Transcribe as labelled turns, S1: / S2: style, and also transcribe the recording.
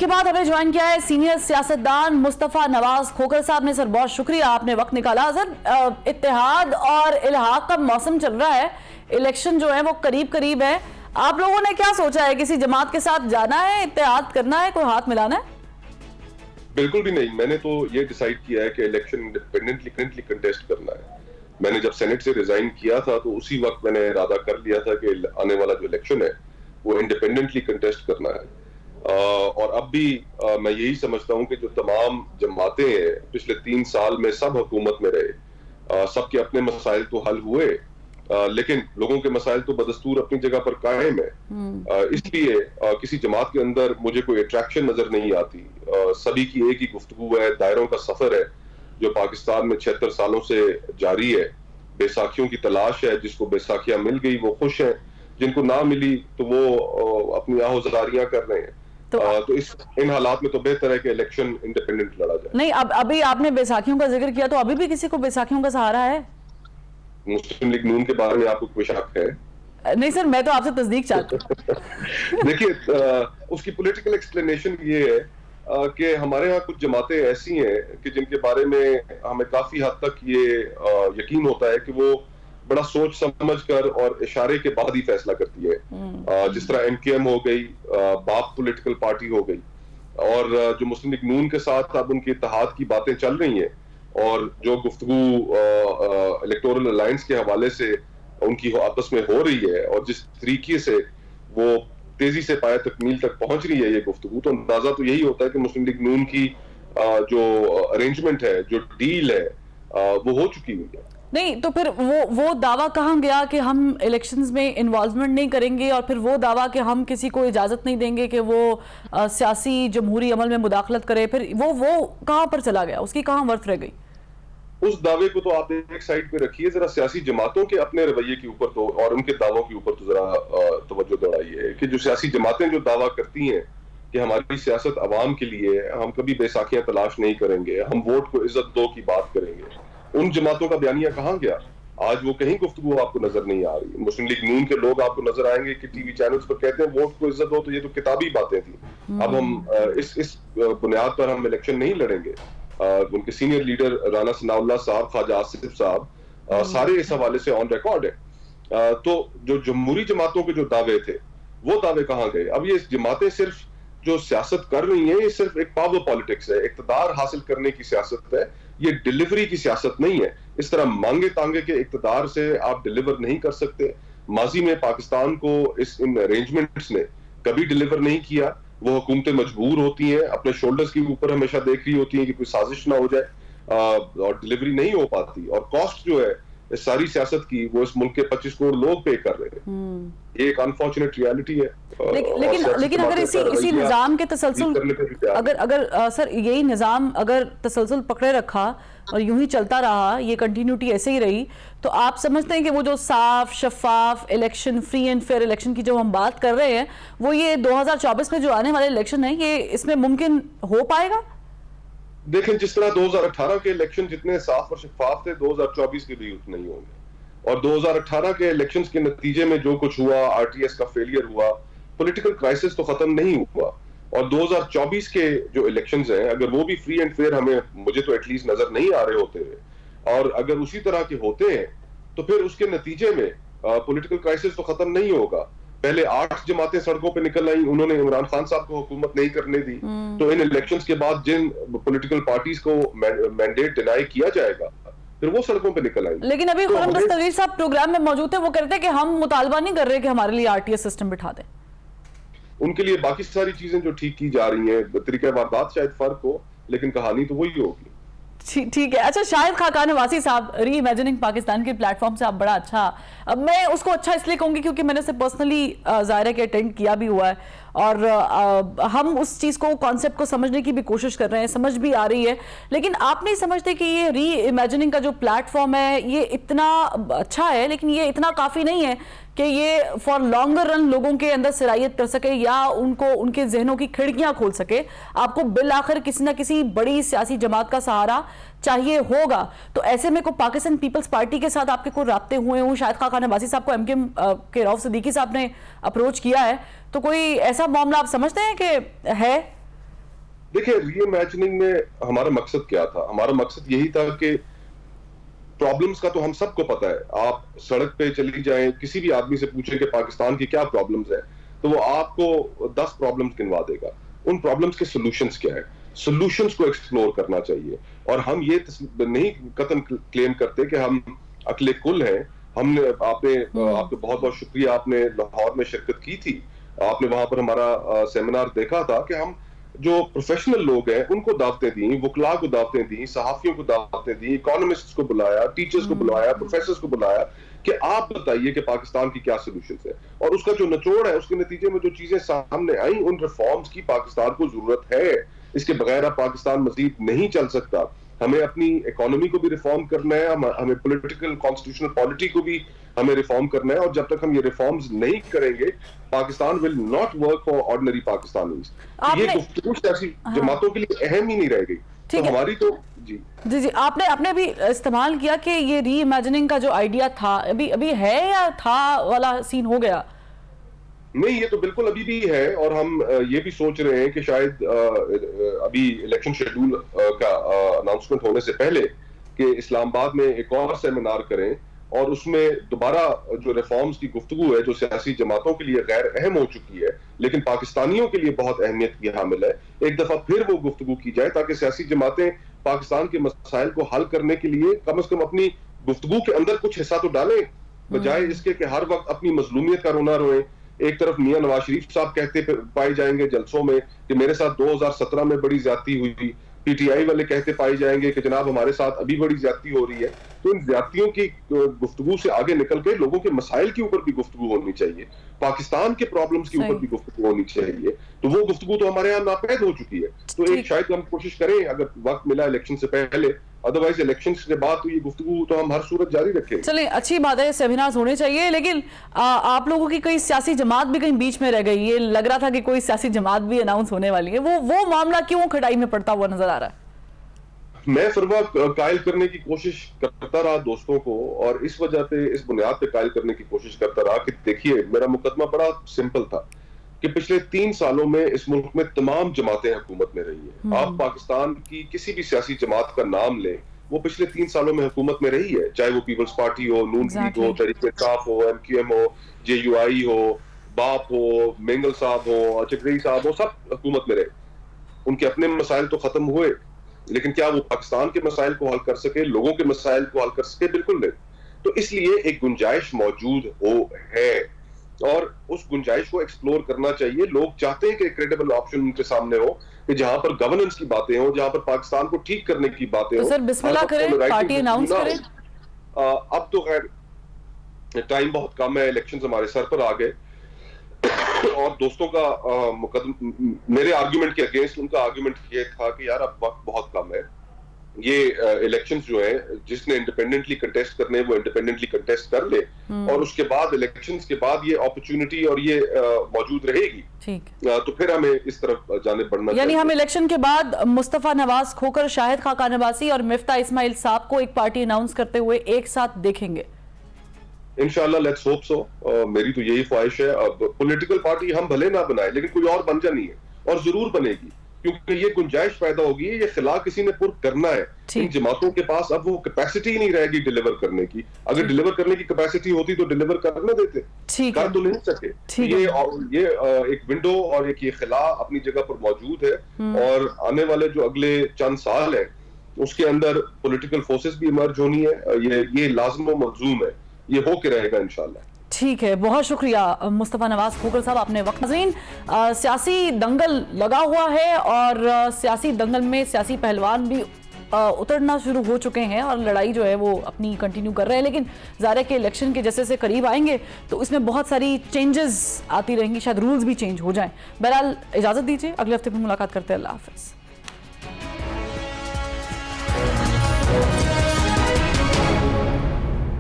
S1: کے بعد ہمیں جوائن کیا ہے سینئر سیاستدان مصطفیٰ نواز کھوکھر صاحب نے. سر بہت شکریہ آپ نے وقت نکالا. سر اتحاد اور الحاق کا موسم چل رہا ہے, الیکشن جو ہے وہ قریب قریب ہے, آپ لوگوں نے کیا سوچا ہے؟ کسی جماعت کے ساتھ جانا ہے, اتحاد کرنا ہے, کوئی ہاتھ ملانا ہے؟
S2: بالکل بھی نہیں. میں نے تو یہ ڈیسائیڈ کیا ہے کہ الیکشن انڈیپینڈنٹلی کنٹیسٹ کرنا ہے. میں نے جب سینٹ سے ریزائن کیا تھا تو اسی وقت میں نے ارادہ کر لیا تھا کہ آنے والا جو الیکشن ہے وہ انڈیپینڈنٹلی کنٹیسٹ کرنا ہے. اور اب بھی میں یہی سمجھتا ہوں کہ جو تمام جماعتیں ہیں پچھلے 3 سال میں سب حکومت میں رہے, سب کے اپنے مسائل تو حل ہوئے, لیکن لوگوں کے مسائل تو بدستور اپنی جگہ پر قائم ہے. اس لیے کسی جماعت کے اندر مجھے کوئی اٹریکشن نظر نہیں آتی. سبھی کی ایک ہی گفتگو ہے, دائروں کا سفر ہے جو پاکستان میں 76 سالوں سے جاری ہے. بیساکھیوں کی تلاش ہے, جس کو بیساکھیاں مل گئی وہ خوش ہیں, جن کو نہ ملی تو وہ اپنی آہوزاریاں کر رہے ہیں. تو ان حالات میں تو بہتر ہے کہ الیکشن انڈیپینڈنٹ لڑا جائے.
S1: نہیں, ابھی آپ نے بیساکھیوں کا ذکر کیا, تو ابھی بھی کسی کو بیساکھیوں کا سہارا ہے؟
S2: مسلم لیگ نون کے بارے میں آپ کو کوئی شک ہے؟
S1: نہیں سر, میں تو آپ سے تصدیق چاہتا ہوں.
S2: دیکھیے, اس کی پولیٹیکل ایکسپلینیشن یہ ہے کہ ہمارے ہاں کچھ جماعتیں ایسی ہیں کہ جن کے بارے میں ہمیں کافی حد تک یہ یقین ہوتا ہے کہ وہ بڑا سوچ سمجھ کر اور اشارے کے بعد ہی فیصلہ کرتی ہے. جس طرح ایم کیو ایم ہو گئی, باپ پولیٹیکل پارٹی ہو گئی, اور جو مسلم لیگ نون کے ساتھ اب ان کے اتحاد کی باتیں چل رہی ہیں, اور جو گفتگو الیکٹورل الائنس کے حوالے سے ان کی آپس میں ہو رہی ہے, اور جس طریقے سے وہ تیزی سے پایہ تکمیل تک پہنچ رہی ہے یہ گفتگو, تو اندازہ تو یہی ہوتا ہے کہ مسلم لیگ نون کی جو ارینجمنٹ ہے, جو ڈیل ہے, وہ ہو چکی ہوئی ہے.
S1: نہیں تو پھر وہ دعویٰ کہاں گیا کہ ہم الیکشنز میں انوالومنٹ نہیں کریں گے, اور پھر وہ دعویٰ کہ ہم کسی کو اجازت نہیں دیں گے کہ وہ سیاسی جمہوری عمل میں مداخلت کرے, پھر وہ کہاں پر چلا گیا, اس کی کہاں ورث رہ گئی؟
S2: اس دعوے کو تو آپ ایک سائڈ پہ رکھیے, ذرا سیاسی جماعتوں کے اپنے رویے کے اوپر تو اور ان کے دعووں کے اوپر تو ذرا توجہ دوڑائیے کہ جو سیاسی جماعتیں جو دعویٰ کرتی ہیں کہ ہماری سیاست عوام کے لیے, ہم کبھی بیساکھیاں تلاش نہیں کریں گے, ہم ووٹ کو عزت دو کی بات کریں گے, ان جماعتوں کا بیانیہ کہاں گیا؟ آج وہ کہیں گفتگو آپ کو نظر نہیں آ رہی. مسلم لیگ نون کے لوگ آپ کو نظر آئیں گے کہ ٹی وی چینلز پر کہتے ہیں ووٹ کو عزت دو, تو یہ تو کتابی باتیں تھیں. اب ہم اس بنیاد پر ہم الیکشن نہیں لڑیں گے. ان کے سینئر لیڈر رانا ثناء اللہ صاحب, خواجہ آصف صاحب, سارے اس حوالے سے آن ریکارڈ ہے. تو جو جمہوری جماعتوں کے جو دعوے تھے وہ دعوے کہاں گئے؟ اب یہ جماعتیں صرف جو سیاست کر رہی ہیں, یہ صرف ایک پاور پالیٹکس ہے, اقتدار حاصل کرنے کی سیاست ہے, یہ ڈیلیوری کی سیاست نہیں ہے. اس طرح مانگے تانگے کے اقتدار سے آپ ڈیلیور نہیں کر سکتے. ماضی میں پاکستان کو ان ارینجمنٹس نے کبھی ڈیلیور نہیں کیا. وہ حکومتیں مجبور ہوتی ہیں, اپنے شولڈرز کے اوپر ہمیشہ دیکھ رہی ہوتی ہیں کہ کوئی سازش نہ ہو جائے, اور ڈیلیوری نہیں ہو پاتی, اور کاسٹ جو ہے اس ساری سیاست کی وہ اس ملک کے 25 کروڑ لوگ پے کر رہے ہیں. یہ ایک انفارچونیٹ ریالٹی ہے.
S1: لیکن اگر اسی نظام کے تسلسل, اگر سر یہی نظام اگر تسلسل پکڑے رکھا اور یوں ہی چلتا رہا, یہ کنٹینیوٹی ایسے ہی رہی, تو آپ سمجھتے ہیں کہ وہ جو صاف شفاف election, free and fair election کی جو ہم بات کر رہے ہیں, وہ یہ 2024 میں جو آنے والے الیکشن ہیں, یہ اس میں ممکن ہو پائے گا؟
S2: دیکھیں, جس طرح 2018 کے الیکشن جتنے صاف اور شفاف تھے, 2024 کے بھی اتنے ہی ہوں گے. اور 2018 کے الیکشنز کے نتیجے میں جو کچھ ہوا, آر ٹی ایس کا فیلئر ہوا, پولیٹیکل کرائسس تو ختم نہیں ہوا. اور 2024 کے جو الیکشنز ہیں, اگر وہ بھی فری اینڈ فیئر ہمیں, مجھے تو ایٹ لیسٹ نظر نہیں آ رہے ہوتے ہیں, اور اگر اسی طرح کے ہوتے ہیں تو پھر اس کے نتیجے میں پولیٹیکل کرائسس تو ختم نہیں ہوگا. پہلے 8 جماعتیں سڑکوں پہ نکل آئیں, انہوں نے عمران خان صاحب کو حکومت نہیں کرنے دی. تو ان الیکشنز کے بعد جن پولیٹیکل پارٹیز کو مینڈیٹ ڈینائی کیا جائے گا, پھر وہ سڑکوں پہ نکل آئیں.
S1: لیکن ابھی خرم دستگیر صاحب پروگرام میں موجود تھے, وہ کہتے ہیں کہ ہم مطالبہ نہیں کر رہے کہ ہمارے لیے آر ٹی ایس سسٹم بٹھا دیں.
S2: ان کے لیے باقی ساری چیزیں جو ٹھیک کی جا رہی ہیں, طریقہ واردات شاید فرق ہو, لیکن کہانی تو وہی ہوگی.
S1: ٹھیک ہے. اچھا, شاہد خاقان نواسی صاحب, ری امیجننگ پاکستان کے پلیٹ فارم سے آپ بڑا اچھا, میں اس کو اچھا اس لیے کہوں گی کیونکہ میں نے اسے پرسنلی ظاہر ہے کہ اٹینڈ کیا بھی ہوا ہے, اور ہم اس چیز کو, کانسیپٹ کو سمجھنے کی بھی کوشش کر رہے ہیں, سمجھ بھی آ رہی ہے. لیکن آپ نہیں سمجھتے کہ یہ ری امیجننگ کا جو پلیٹ فارم ہے یہ اتنا اچھا ہے, لیکن یہ اتنا کافی نہیں ہے کہ یہ فار لانگر رن لوگوں کے اندر سرایت کر سکے یا ان کو ان کے ذہنوں کی کھڑکیاں کھول سکے؟ آپ کو بالآخر کسی نہ کسی بڑی سیاسی جماعت کا سہارا چاہیے ہوگا. تو ایسے میں کوئی پاکستان پیپلز پارٹی کے ساتھ آپ کے کوئی رابطے ہوئے ہوں, شاہد خاقان نواسی صاحب کو ایم کیو ایم کے رؤف صدیقی صاحب نے اپروچ کیا ہے, تو کوئی ایسا معاملہ آپ سمجھتے ہیں کہ ہے؟
S2: دیکھیں ری امیجننگ میں ہمارا مقصد کیا تھا؟ ہمارا مقصد یہی تھا کہ پرابلمز کا تو ہم سب کو پتا ہے، آپ سڑک پہ چلی جائیں کسی بھی آدمی سے پوچھیں کہ پاکستان کی کیا پرابلمز ہیں تو وہ آپ کو 10 پرابلمز گنوا دے گا. ان پرابلمز کے سولوشنز کیا ہے؟ سولوشنز کو ایکسپلور کرنا چاہیے. اور ہم یہ نہیں قطعاً کلیم کرتے کہ ہم عقل کل ہیں. ہم نے آپ کا بہت بہت شکریہ، آپ نے لاہور میں شرکت کی تھی، آپ نے وہاں پر ہمارا سیمینار دیکھا تھا کہ ہم جو پروفیشنل لوگ ہیں ان کو دعوتیں دیں، وکلاء کو دعوتیں دیں، صحافیوں کو دعوتیں دیں، اکانومسٹس کو بلایا، ٹیچرز کو بلایا، پروفیسرز کو بلایا کہ آپ بتائیے کہ پاکستان کی کیا سولوشنز ہیں. اور اس کا جو نچوڑ ہے، اس کے نتیجے میں جو چیزیں سامنے آئیں، ان ریفارمز کی پاکستان کو ضرورت ہے. اس کے بغیر اب پاکستان مزید نہیں چل سکتا. ہمیں اپنی اکانومی کو بھی ریفارم کرنا ہے، ہمیں پولیٹیکل کانسٹیٹیوشنل پالیٹی کو بھی ہمیں ریفارم کرنا ہے. اور جب تک ہم یہ ریفارمز نہیں کریں گے، Pakistan will not work for ordinary Pakistanis. یہ گفتگو سیاسی جماعتوں کے لیے اہم ہی نہیں رہ گئی. تو ہماری تو جی
S1: آپ نے بھی استعمال کیا کہ یہ ری امیجننگ کا جو آئیڈیا تھا ابھی ہے یا تھا والا سین ہو گیا؟
S2: نہیں، یہ تو بالکل ابھی بھی ہے. اور ہم یہ بھی سوچ رہے ہیں کہ شاید ابھی الیکشن شیڈول کا اناؤنسمنٹ ہونے سے پہلے کہ اسلام آباد میں ایک اور سیمینار کریں اور اس میں دوبارہ جو ریفارمز کی گفتگو ہے جو سیاسی جماعتوں کے لیے غیر اہم ہو چکی ہے لیکن پاکستانیوں کے لیے بہت اہمیت کی حامل ہے، ایک دفعہ پھر وہ گفتگو کی جائے تاکہ سیاسی جماعتیں پاکستان کے مسائل کو حل کرنے کے لیے کم از کم اپنی گفتگو کے اندر کچھ حصہ تو ڈالیں، بجائے اس کے کہ ہر وقت اپنی مظلومیت کا رونا روئیں. ایک طرف میاں نواز شریف صاحب کہتے پائے جائیں گے جلسوں میں کہ میرے ساتھ 2017 میں بڑی زیادتی ہوئی تھی، پی ٹی آئی والے کہتے پائے جائیں گے کہ جناب ہمارے ساتھ ابھی بڑی زیادتی ہو رہی ہے. تو ان زیادتیوں کی گفتگو سے آگے نکل کے لوگوں کے مسائل کے اوپر بھی گفتگو ہونی چاہیے، پاکستان کے پرابلمز کے اوپر بھی گفتگو ہونی چاہیے. تو وہ گفتگو تو ہمارے یہاں ناپید ہو چکی ہے. تو ایک شاید ہم کوشش کریں اگر وقت ملا الیکشن سے پہلے، ادروائز الیکشن کے بعد تو یہ گفتگو تو ہم ہر صورت جاری رکھیں.
S1: چلیں اچھی بات ہے، سیمینارز ہونے چاہیے، لیکن آپ لوگوں کی کوئی سیاسی جماعت بھی کہیں بیچ میں رہ گئی. یہ لگ رہا تھا کہ کوئی سیاسی جماعت بھی اناؤنس ہونے والی ہے، وہ معاملہ کیوں کھٹائی میں پڑتا ہوا نظر آ رہا ہے؟
S2: میں فروا قائل کرنے کی کوشش کرتا رہا دوستوں کو، اور اس وجہ پہ اس بنیاد پہ قائل کرنے کی کوشش کرتا رہا کہ دیکھیے میرا مقدمہ بڑا سمپل تھا کہ پچھلے 3 سالوں میں اس ملک میں تمام جماعتیں حکومت میں رہی ہیں. آپ پاکستان کی کسی بھی سیاسی جماعت کا نام لیں، وہ پچھلے 3 سالوں میں حکومت میں رہی ہے، چاہے وہ پیپلز پارٹی ہو، نون لیگ ہو، تحریک انصاف ہو، ایم کیو ایم ہو، جے یو آئی ہو، باپ ہو، مینگل صاحب ہو، چکری صاحب ہو، سب حکومت میں رہے. ان کے اپنے مسائل تو ختم ہوئے لیکن کیا وہ پاکستان کے مسائل کو حل کر سکے، لوگوں کے مسائل کو حل کر سکے؟ بالکل نہیں. تو اس لیے ایک گنجائش موجود ہے اور اس گنجائش کو ایکسپلور کرنا چاہیے. لوگ چاہتے ہیں کہ کریڈیبل آپشن ان کے سامنے ہو کہ جہاں پر گورننس کی باتیں ہوں، جہاں پر پاکستان کو ٹھیک کرنے کی باتیں ہوں.
S1: سر بسم اللہ کریں، پارٹی اناؤنس کریں.
S2: اب تو خیر ٹائم بہت کم ہے، الیکشنز ہمارے سر پر آ گئے اور دوستوں کا میرے آرگیومنٹ کے اگینسٹ ان کا آرگیومنٹ یہ تھا کہ یار اب وقت بہت کم ہے. یہ الیکشنز جو ہیں جس نے انڈیپینڈنٹلی کنٹیسٹ کرنے وہ انڈیپینڈنٹلی کنٹیسٹ کر لے اور اس کے بعد الیکشنز کے بعد یہ اپرچونٹی اور یہ موجود رہے گی. تو پھر ہمیں اس طرف جانب بڑھنا چاہیے.
S1: یعنی ہم الیکشن کے بعد مصطفیٰ نواز کھوکر، شاہد خاقان عباسی اور مفتاح اسماعیل صاحب کو ایک پارٹی اناؤنس کرتے ہوئے ایک ساتھ دیکھیں گے
S2: انشاءاللہ. Let's hope so. میری تو یہی خواہش ہے. اب پولیٹیکل پارٹی ہم بھلے نہ بنائیں لیکن کوئی اور بن جانی ہے اور ضرور بنے گی کیونکہ یہ گنجائش پیدا ہوگی. یہ خلا کسی نے پر کرنا ہے. ان جماعتوں کے پاس اب وہ کیپیسٹی نہیں رہے گی ڈیلیور کرنے کی. اگر ڈیلیور کرنے کی کیپیسٹی ہوتی تو ڈیلیور کرنا دیتے، کر تو نہیں سکے. یہ ایک ونڈو اور ایک یہ خلا اپنی جگہ پر موجود ہے اور آنے والے جو اگلے چند سال ہیں اس کے اندر پولیٹیکل فورسز بھی ایمرج ہونی ہے. یہ لازم و ملزوم ہے، یہ ہو کے رہے گا انشاءاللہ.
S1: ٹھیک ہے، بہت شکریہ مصطفیٰ نواز کھوکر صاحب آپ نے وقت. ناظرین، سیاسی دنگل لگا ہوا ہے اور سیاسی دنگل میں سیاسی پہلوان بھی اترنا شروع ہو چکے ہیں اور لڑائی جو ہے وہ اپنی کنٹینیو کر رہے ہیں. لیکن ظاہر ہے کہ الیکشن کے جیسے سے قریب آئیں گے تو اس میں بہت ساری چینجز آتی رہیں گی، شاید رولز بھی چینج ہو جائیں. بہرحال اجازت دیجیے، اگلے ہفتے پھر ملاقات کرتے ہیں. اللہ حافظ.